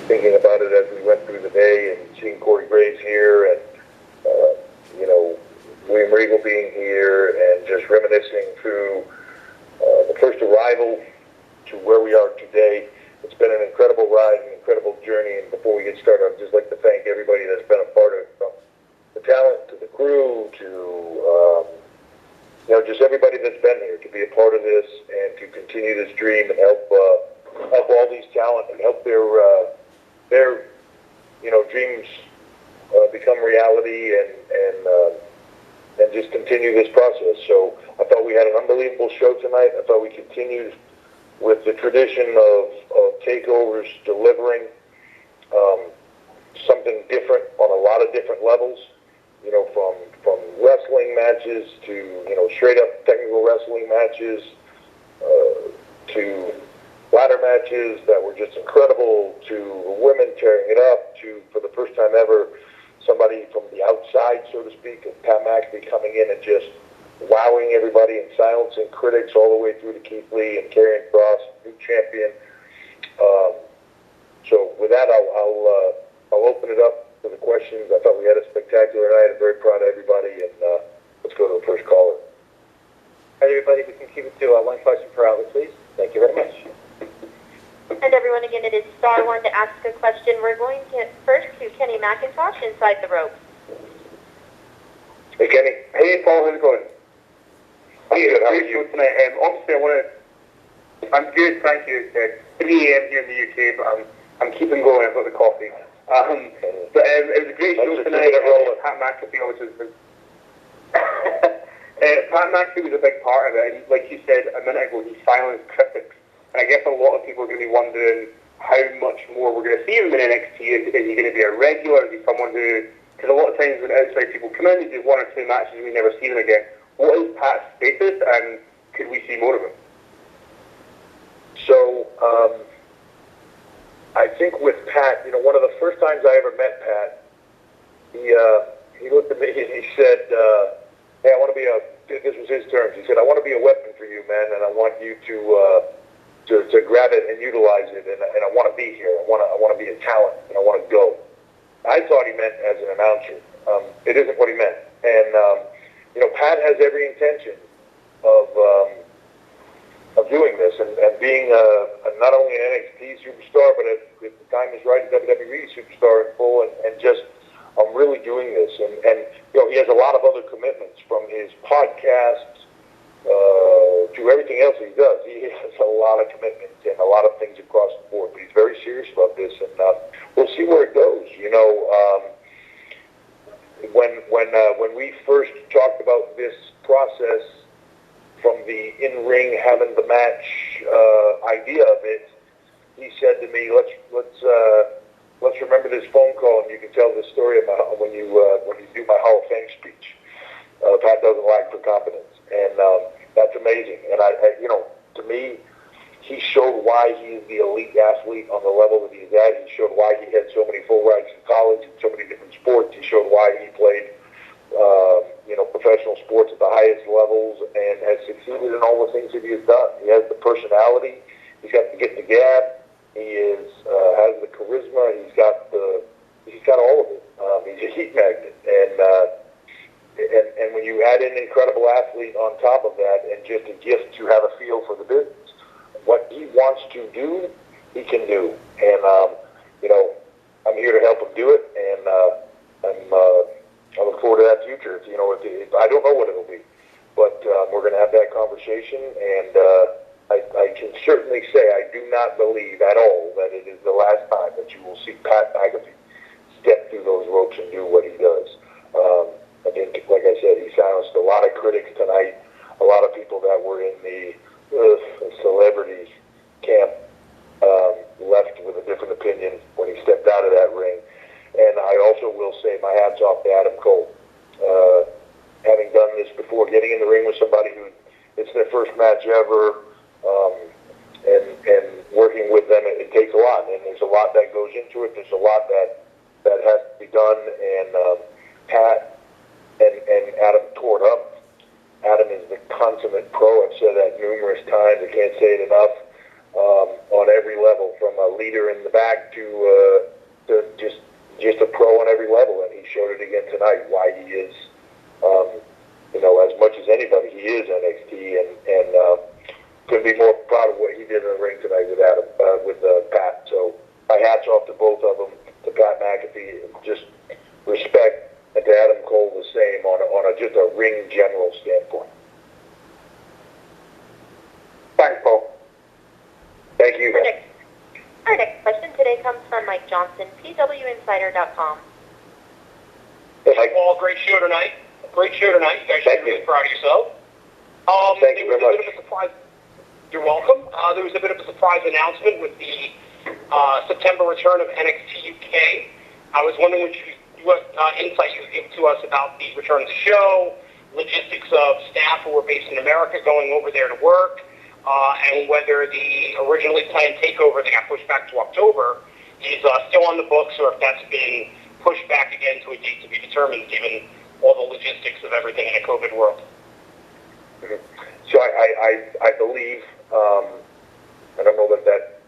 thinking about it as we went through the day and seeing Corey Graves here and, William Regal being here and just reminiscing through the first arrival to where we are today. It's been an incredible ride, an incredible journey, and before we get started, I'd just like to thank everybody that's been a part of it, from the talent to the crew to, just everybody that's been here to be a part of this and to continue this dream and help all these talent and help their dreams become reality and just continue this process. So I thought we had an unbelievable show tonight. I thought we continued with the tradition of takeovers delivering something different on a lot of different levels, from wrestling matches to, straight up technical wrestling matches, to ladder matches that were just incredible, to women tearing it up, to, for the first time ever, somebody from the outside, so to speak, of Pat McAfee coming in and just wowing everybody and silencing critics all the way through to Keith Lee and Karrion Kross, new champion. So with that, I'll open it up to the questions. I thought we had a spectacular night. I'm very proud of everybody, and let's go to the first caller. All right, everybody, we can keep it to one question per outlet, please. Thank you very much. And everyone, again, it is star one to ask a question. We're going to first to Kenny McIntosh inside the ropes. Hey, Kenny. Hey, Paul. How's it going? Good. How are you? Tonight. Obviously, I'm good, thank you. 3 a.m. here in the UK, but I'm keeping going. I've got the coffee. But it was a great show tonight. Pat McAfee obviously Pat McAfee was a big part of it. And like you said a minute ago, he silenced critics. And I guess a lot of people are going to be wondering how much more we're going to see him in NXT. Is he going to be a regular? Is he someone who... Because a lot of times when outside people come in, they do 1 or 2 matches and we never see them again. What is Pat's status, and could we see more of him? So, I think with Pat, one of the first times I ever met Pat, he looked at me and he said, hey, I want to be this was his terms, he said, I want to be a weapon for you, man, and I want you to grab it and utilize it, and I want to be here. I want to be a talent, and I want to go. I thought he meant as an announcer. It isn't what he meant. And, Pat has every intention of doing this and being not only an NXT superstar, but if the time is right, a WWE superstar in full, and just, I'm really doing this. And he has a lot of other commitments, from his podcast to everything else he does. He has a lot of commitments and a lot of things across the board, but he's very serious about this, and we'll see where it goes. When we first talked about this process, from the in-ring having the match idea of it, he said to me, let's remember this phone call, and you can tell the story about when you do my Hall of Fame speech. Pat doesn't lack for confidence, and that's amazing. And to me, he showed why he is the elite athlete on the level that he's at. He showed why he had so many full rides in college in so many different sports. He showed why he played, professional sports at the highest levels and has succeeded in all the things that he has done. He has the personality. He's got the get the gab. He has the charisma. He's got all of it. He's a heat magnet, and when you add in an incredible athlete on top of that, and just a gift to have a feel for the business, what he wants to do, he can do. And I'm here to help him do it, and I look forward to that future. If I don't know what it'll be, but we're going to have that conversation, and I can certainly say I do not believe at all that it is the last time that you will see Pat McAfee step through those ropes and do what he does. I think, like I said, he silenced a lot of critics tonight, a lot of people that were in the celebrity camp left with a different opinion when he stepped out of that ring. And I also will say my hat's off to Adam Cole. Having done this before, getting in the ring with somebody who it's their first match ever, and working with them, it takes a lot, and there's a lot that goes into it. There's a lot that has to be done, and Pat and Adam tore it up. Adam is the consummate pro. I've said that numerous times. I can't say it enough. On every level, from a leader in the back to just a pro on every level, and he showed it again tonight. Why he is, as much as anybody, he is NXT, and couldn't be more proud of what he did in the ring tonight with Adam, with Pat. So my hats off to both of them, to Pat McAfee, just respect, and to Adam Cole the same on just a ring general standpoint. Thanks, Paul. Thank you. Our next question today comes from Mike Johnson, PWInsider.com. Hey, Paul, great show tonight. Great show tonight. You guys should be really proud of yourself. Thank you very much. Bit of a surprise. You're welcome. There was a bit of a surprise announcement with the September return of NXT UK. I was wondering what insight you could give to us about the return of the show, logistics of staff who were based in America going over there to work, and whether the originally planned takeover that got pushed back to October is still on the books, or if that's been pushed back again to a date to be determined, given all the logistics of everything in a COVID world. Mm-hmm. So I believe, I don't know that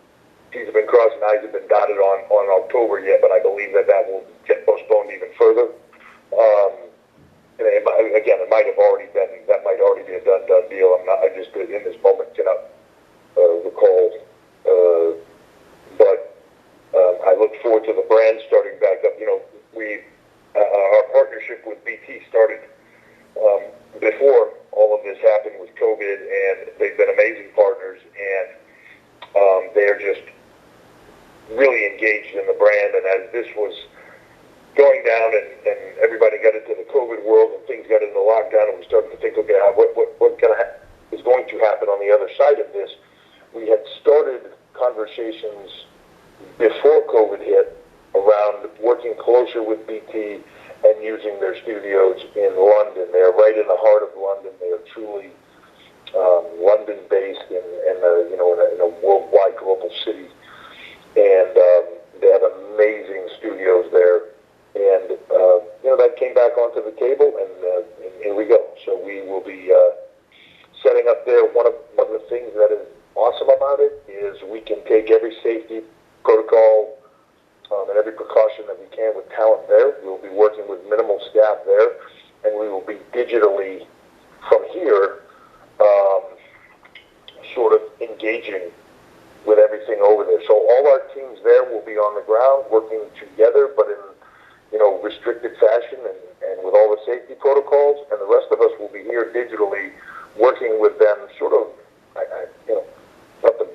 T's have been crossed and I's have been dotted on October yet, but I believe that will get postponed even further. And it might have already been, that might already be a done deal. I just in this moment cannot recall, but I look forward to the brand starting back up. Our partnership with BT started before all of this happened with COVID, and they've been amazing partners, and they're just really engaged in the brand. And as this was going down and everybody got into the COVID world and things got into lockdown, and we started to think, okay, what is going to happen on the other side of this? We had started conversations before COVID hit around working closer with BT and using their studios in London. They're right in the heart of London. They are truly London-based in a worldwide global city, and they have amazing studios there. And that came back onto the table, and here we go. So we will be setting up there. One of the things that is awesome about it is we can take every safety protocol and every precaution that we can with talent there. We'll be working with minimal staff there, and we will be digitally from here sort of engaging with everything over there. So all our teams there will be on the ground working together, but in restricted fashion and with all the safety protocols, and the rest of us will be here digitally working with them sort of, not the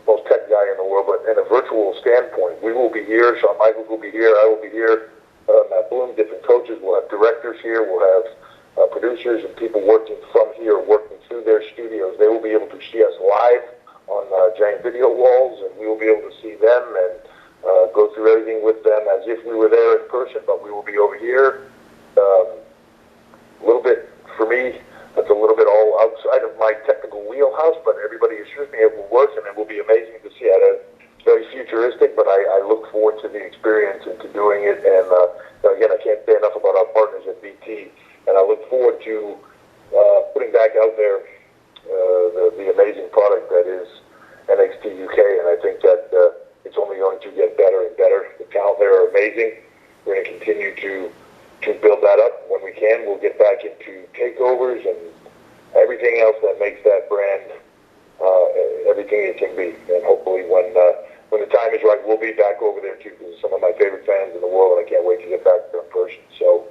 most tech guy in the world, but in a virtual standpoint. We will be here, Shawn Michaels will be here, I will be here, Matt Bloom, different coaches, we'll have directors here, we'll have producers and people working from here, working through their studios. They will be able to see us live on giant video walls, and we will be able to see them and go through everything with them as if we were there in person, but we will be over here. A little bit, for me, that's a little bit all outside of my technical wheelhouse, but everybody assures me it will work, and it will be amazing to see it. It's very futuristic, but I look forward to the experience and to doing it. And again, I can't say enough about our partners at BT, and I look forward to putting back out there the amazing product that is NXT UK, and I think that it's only going to get better and better. The talent there are amazing. We're going to continue to build that up. When we can, we'll get back into takeovers and everything else that makes that brand everything it can be. And hopefully when the time is right, we'll be back over there too, because some of my favorite fans in the world, and I can't wait to get back there in person. So,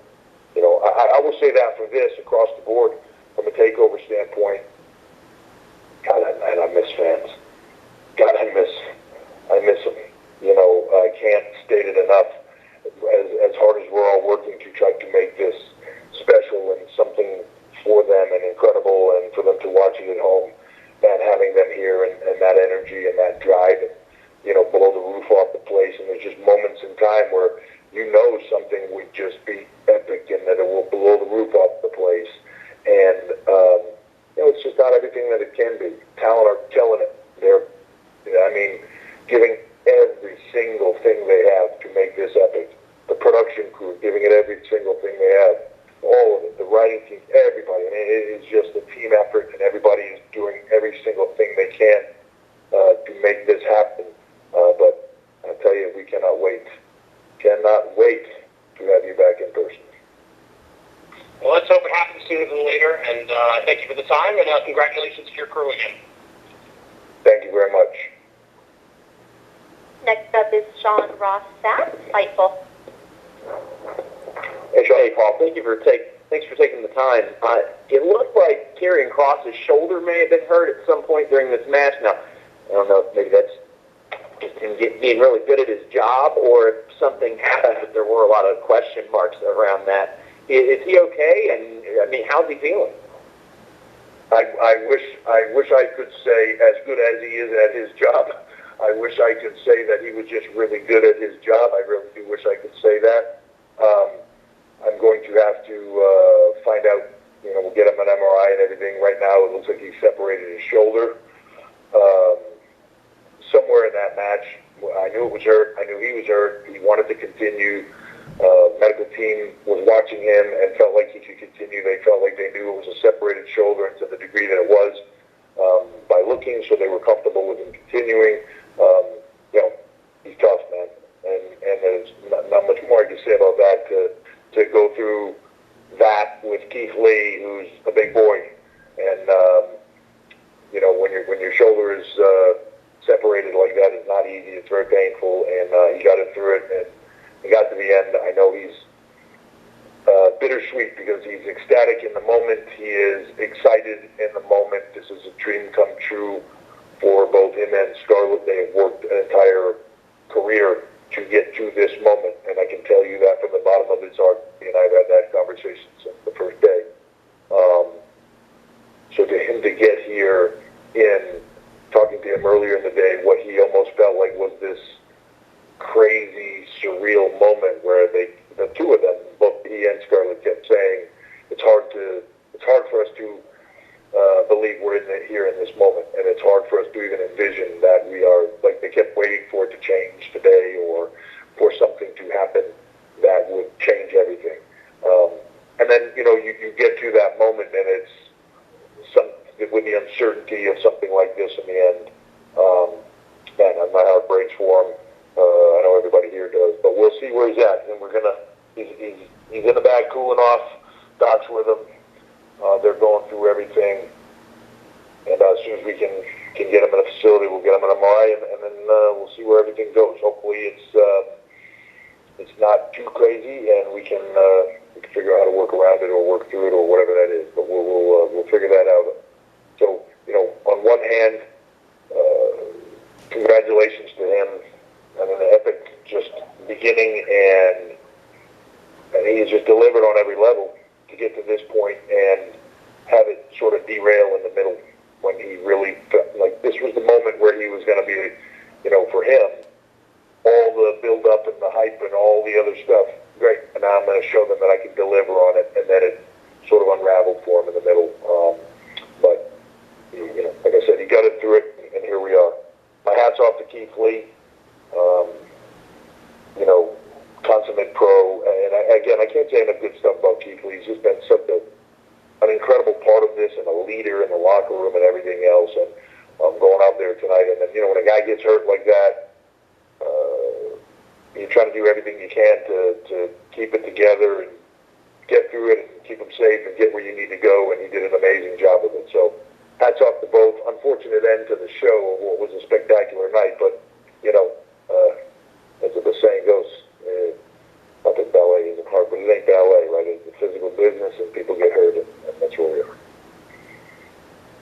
I will say that for this, across the board, from a takeover standpoint, God, I miss fans. God, I miss them. I can't state it enough. As hard as we're all working to try to make this special and something for them and incredible, and for them to watch it at home, and having them here and that energy and that drive, and blow the roof off the place. And there's just moments in time where something would just be epic, and that it will blow the roof off the place. And it's just not everything that it can be. Talent are killing it. They're giving every single thing they have to make this epic. The production crew giving it every single thing they have. All of it. The writing team, everybody. It is just a team effort, and everybody is doing every single thing they can to make this happen. But I tell you, we cannot wait. cannot wait to have you back in person. Well, let's hope it happens sooner than later, and thank you for the time, and congratulations to your crew again. Thank you very much. Next up is Sean Ross Sapp, Fightful. Hey, Sean. Hey, Paul. Thanks for taking the time. It looked like Karrion Kross's shoulder may have been hurt at some point during this match. Now, I don't know if maybe that's just him being really good at his job, or if something happened, but there were a lot of question marks around that. Is he okay? And, I mean, how's he feeling? I wish I could say as good as he is at his job. I wish I could say that he was just really good at his job. I really do wish I could say that. I'm going to have to find out, we'll get him an MRI and everything. Right now it looks like he separated his shoulder. Somewhere in that match, I knew it was hurt. I knew he was hurt. He wanted to continue. Medical team was watching him and felt like he could continue. They felt like they knew it was a separated shoulder, and to the degree that it was, by looking, so they were comfortable with him continuing. He's tough, man, and there's not much more I can say about that. To go through that with Keith Lee, who's a big boy, and when your shoulder is separated like that, it's not easy. It's very painful, and he got it through it, and he got to the end. I know he's bittersweet because he's ecstatic in the moment. He is excited in the moment. This is a dream come true for both him and Scarlett. They have worked an entire career to get to this moment, and I can tell you that from the bottom of his heart. He and I have had that conversation since the first day. So to him to get here, in talking to him earlier in the day, what he almost felt like was this crazy, surreal moment where the two of them, both he and Scarlett, kept saying, it's hard for us to believe we're here in this moment, and it's hard for us to even envision that we are, like, they kept waiting for it to change today, or for something to happen that would change everything. And then, you get to that moment, and it's with the uncertainty of something like this in the end. Man, my heart breaks for him. I know everybody here does, but we'll see where he's at, and he's in the back cooling off. Doc's with him. They're going through everything, and as soon as we can get him in a facility, we'll get him an MRI, and then we'll see where everything goes. Hopefully, it's not too crazy, and we can figure out how to work around it or work through it or whatever that is. But we'll figure that out. So, on one hand, congratulations to him. I mean, an epic just beginning, and he's just delivered on every level to get to this point and have it sort of derail in the middle when he really felt like this was the moment where he was going to be, for him, all the build-up and the hype and all the other stuff, great, and now I'm going to show them that I can deliver on it, and then it sort of unraveled for him in the middle. But, like I said, he got it through it, and here we are. My hat's off to Keith Lee. Consummate pro, and I can't say enough good stuff about Keith Lee. He's just been such an incredible part of this, and a leader in the locker room and everything else, and going out there tonight, and then, when a guy gets hurt like that, you try to do everything you can to keep it together and get through it and keep him safe and get where you need to go, and he did an amazing job of it. So hats off to both. Unfortunate end to the show of what was a spectacular night, but, as the saying goes, not that ballet isn't hard, but it ain't ballet, right? It's a physical business, and people get hurt, and that's where we are.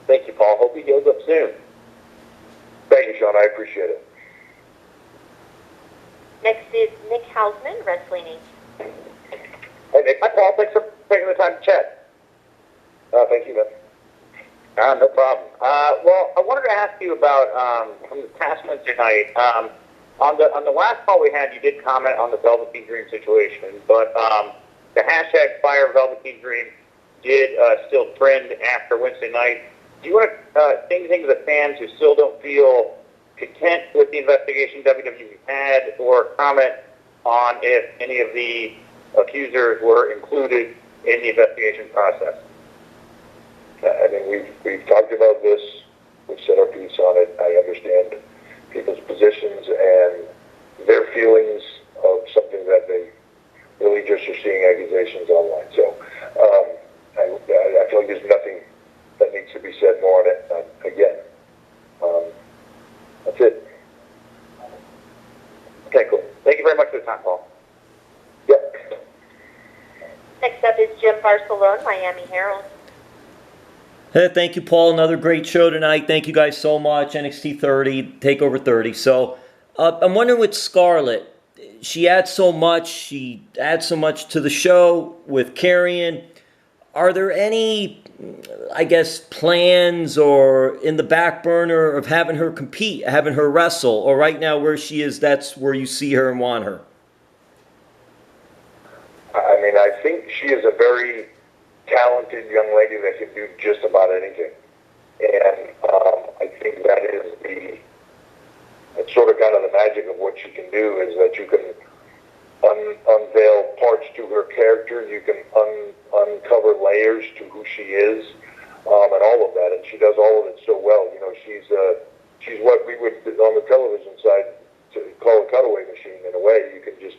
Thank you, Paul. Hope he heals up soon. Thank you, Sean. I appreciate it. Next is Nick Hausman, Wrestling Inc. Hey, Nick. Hi, Paul. Thanks for taking the time to chat. Thank you, man. No problem. Well, I wanted to ask you about from the past Wednesday night. On the last call we had, you did comment on the Velveteen Dream situation, but the hashtag Fire Velveteen Dream did still trend after Wednesday night. Do you want to say anything to the fans who still don't feel content with the investigation WWE had, or comment on if any of the accusers were included in the investigation process? I mean, we've talked about this. We've said our piece on it. I understand people's positions and their feelings of something that they time, Paul. Yep. Next up is Jim Barcelone, Miami Herald. Hey, thank you, Paul. Another great show tonight. Thank you guys so much. NXT 30, TakeOver 30. So I'm wondering with Scarlett, she adds so much. She adds so much to the show with Karrion. Are there any, I guess, plans or in the back burner of having her compete, having her wrestle? Or right now where she is, that's where you see her and want her? I mean, I think she is a very talented young lady that can do just about anything. And I think that is it's sort of kind of the magic of what she can do, is that you can unveil parts to her character, you can uncover layers to who she is, and all of that, and she does all of it so well. You know, she's what we would, on the television side, to call a cutaway machine in a way. You can just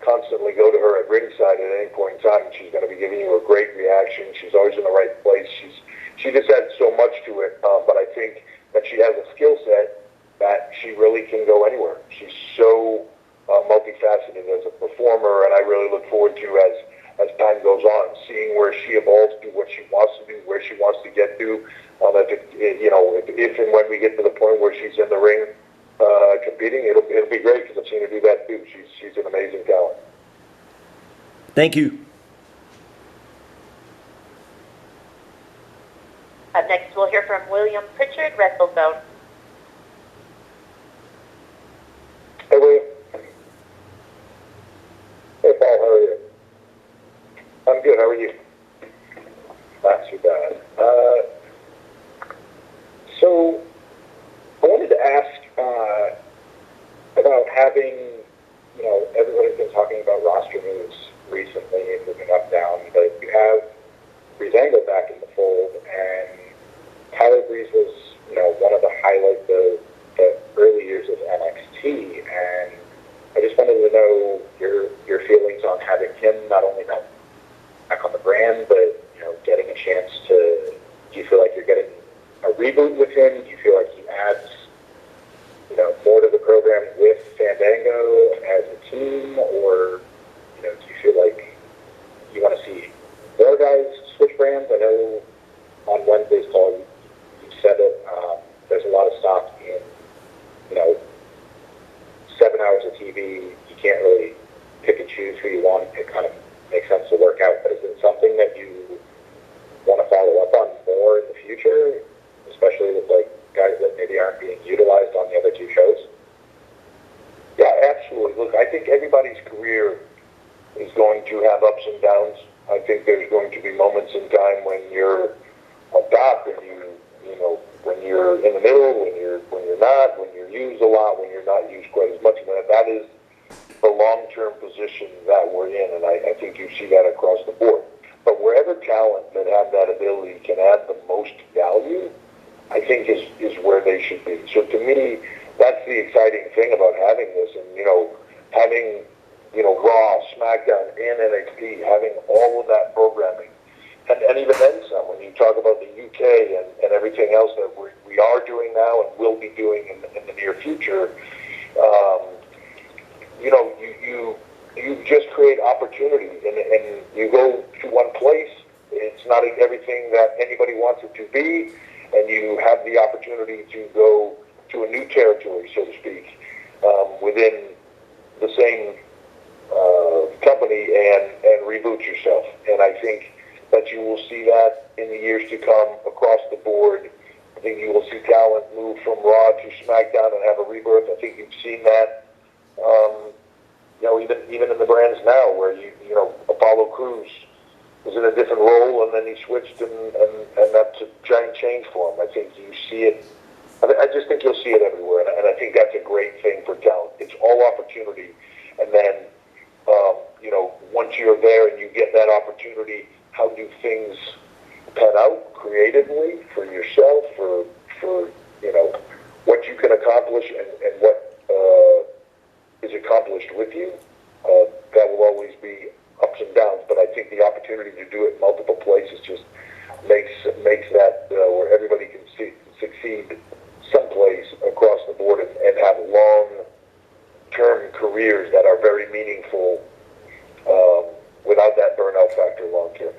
constantly go to her at ringside at any point in time, and she's going to be giving you a great reaction. She's always in the right place. She just adds so much to it, but I think that she has a skill set that she really can go anywhere. She's so multifaceted as a performer, and I really look forward to, as time goes on, seeing where she evolves to what she wants to do, where she wants to get to. If and when we get to the point where she's in the ring competing, it'll be great, because I've seen her do that too. She's an amazing talent. Thank you. Up next, we'll hear from William Pritchard, WrestleZone. Hey, William. Hey, Paul, how are you? I'm good, how are you? Not too bad. So, I wanted to ask about having, everybody's been talking about roster moves recently and moving up, down, but you have Breezango back in the fold, and Tyler Breeze was, one of the highlights of the early years of NXT, and I just wanted to know your feelings on having him not only back on the brand, but getting a chance to. Do you feel like you're getting a reboot with him? Do you feel like he adds more to the program with Fandango as a team, or do you feel like you want to see more guys switch brands? I know on Wednesday's call you said it. There's a lot of stock in 7 hours of TV. You can't really pick and choose who you want. It kind of makes sense to work out. But is it something that you want to follow up on more in the future, especially with guys that maybe aren't being utilized on the other two shows? Yeah, absolutely. Look, I think everybody's career is going to have ups and downs. I think there's going to be moments in time when you're on top, and when you're in the middle, when you're not, when you're used a lot, when you're not used quite as much. And that is the long-term position that we're in, and I think you see that across the board. But wherever talent that have that ability can add the most value, I think is where they should be. So to me, that's the exciting thing about having this, and having Raw, SmackDown, and NXT, having all of that programming, and even then some. When you talk about the UK and everything else that we are doing now and will be doing in the near future, you just create opportunity, and you go to one place. It's not everything that anybody wants it to be, and you have the opportunity to go to a new territory, so to speak, within the same company and reboot yourself. And I think that you will see that in the years to come across the board. I think you will see talent move from Raw to SmackDown and have a rebirth. I think you've seen that, even in the brands now, where Apollo Crews was in a different role, and then he switched, and that's a giant change for him. I think you see it. I just think you'll see it everywhere, and I think that's a great thing for talent. It's all opportunity, and then once you're there and you get that opportunity, how do things pan out creatively for yourself, for what you can accomplish and what is accomplished with you. That will always be ups and downs, but I think the opportunity to do it in multiple places just makes that where everybody can succeed someplace across the board and have long-term careers that are very very meaningful without that burnout factor long term.